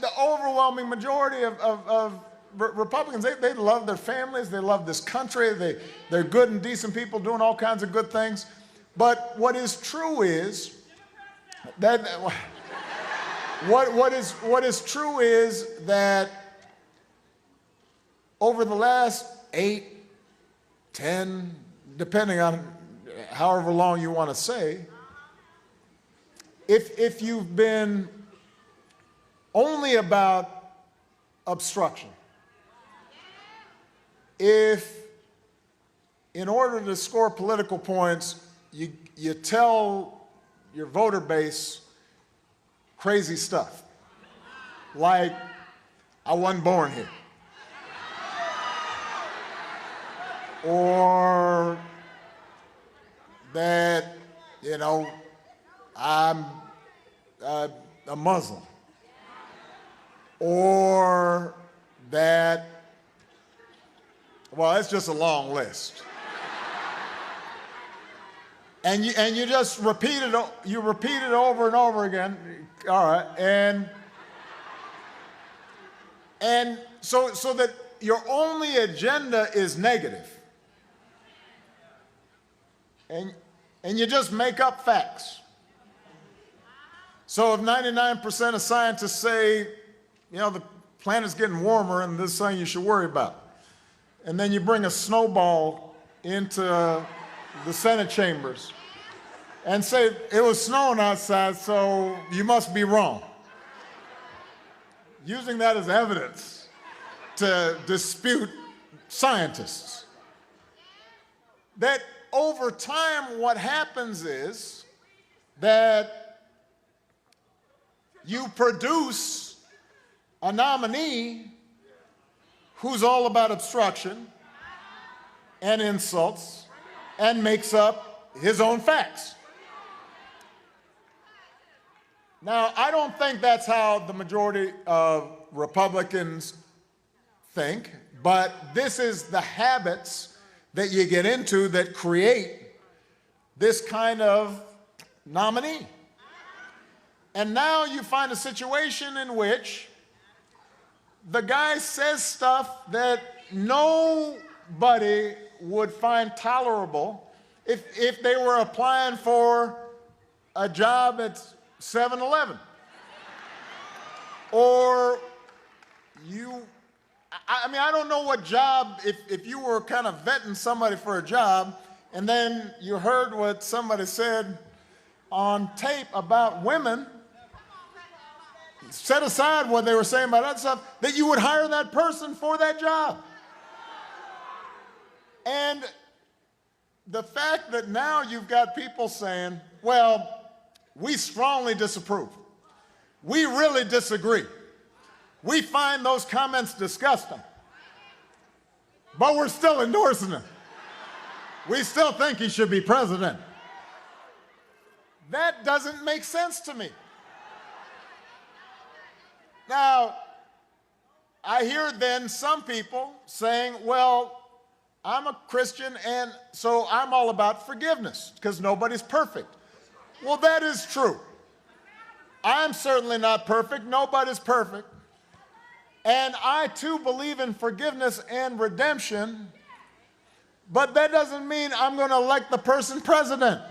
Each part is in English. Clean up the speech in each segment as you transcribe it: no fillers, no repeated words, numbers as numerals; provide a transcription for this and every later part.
The overwhelming majority of Republicans, they love their families, they love this country, they're good and decent people doing all kinds of good things. But what is true is that what is true is that over the last 8, 10, depending on however long you want to say, if you've been only about obstruction, if in order to score political points, you tell your voter base crazy stuff, like, I wasn't born here, or that, I'm a Muslim, or that, well, it's just a long list. And you just repeat it over and over again. All right, and so that your only agenda is negative. And you just make up facts. So if 99% of scientists say, the planet's getting warmer and this is something you should worry about, and then you bring a snowball into the Senate chambers and say, it was snowing outside, so you must be wrong, using that as evidence to dispute scientists, that over time what happens is that you produce a nominee who's all about obstruction and insults and makes up his own facts. Now, I don't think that's how the majority of Republicans think, but this is the habits that you get into that create this kind of nominee. And now you find a situation in which the guy says stuff that nobody would find tolerable if they were applying for a job at 7-Eleven. Or I don't know what job, if you were kind of vetting somebody for a job and then you heard what somebody said on tape about women, set aside what they were saying about that stuff, that you would hire that person for that job. And the fact that now you've got people saying, well, we strongly disapprove. We really disagree. We find those comments disgusting. But we're still endorsing him. We still think he should be president. That doesn't make sense to me. Now, I hear then some people saying, well, I'm a Christian and so I'm all about forgiveness because nobody's perfect. Well, that is true. I'm certainly not perfect. Nobody's perfect. And I too believe in forgiveness and redemption, but that doesn't mean I'm going to elect the person president.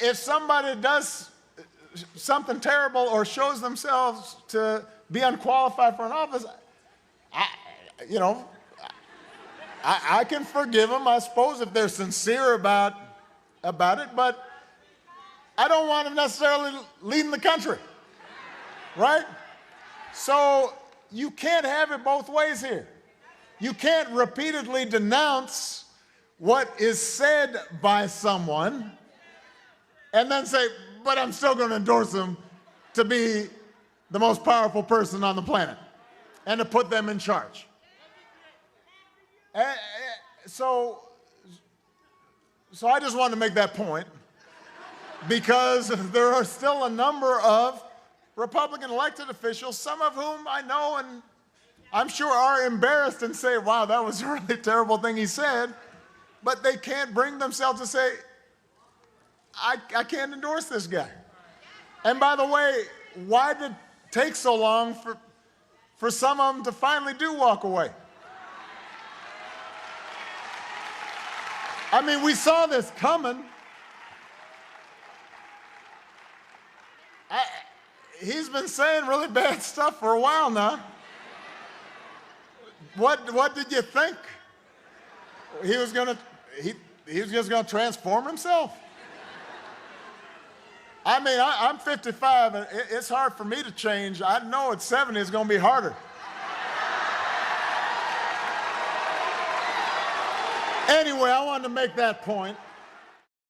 If somebody does something terrible or shows themselves to be unqualified for an office, I can forgive them, I suppose, if they're sincere about it, but I don't want them necessarily leading the country, right? So you can't have it both ways here. You can't repeatedly denounce what is said by someone and then say, but I'm still going to endorse them to be the most powerful person on the planet and to put them in charge. So I just wanted to make that point because there are still a number of Republican elected officials, some of whom I know and I'm sure are embarrassed and say, wow, that was a really terrible thing he said, but they can't bring themselves to say, I can't endorse this guy. And by the way, why did it take so long for some of them to finally do walk away? I mean, we saw this coming. He's been saying really bad stuff for a while now. What did you think? He was just gonna transform himself? I mean, I'm 55, and it's hard for me to change. I know at 70 it's gonna be harder. Anyway, I wanted to make that point.